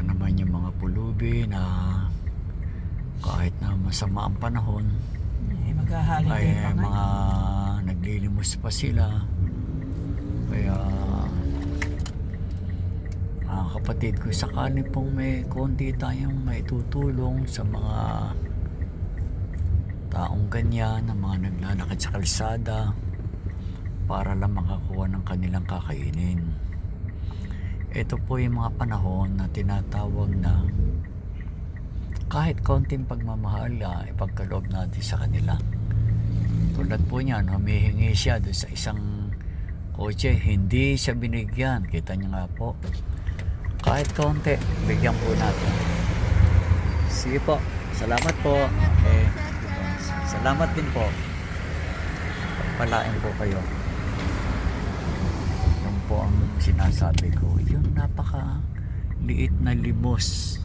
naman yung mga pulubi na kahit na masama ang panahon Mag-holiday ay pa nga. mga naglilimos pa sila. Kaya mga kapatid ko, sakali pong may konti tayong maitutulong sa mga taong ganyan, na mga naglalakad sa kalsada para lang makakuha ng kanilang kakainin. Ito po yung mga panahon na tinatawag na kahit konting pagmamahal ipagkaloob natin sa kanila. Tulad po niyan, humihingi siya doon sa isang kotse, hindi siya binigyan. Kita niyo nga po, kahit konti bigyan po natin. Sige po, salamat po. Okay. Salamat din po. Pagpalain po kayo. Yun po ang sinasabi ko, yung napaka liit na limos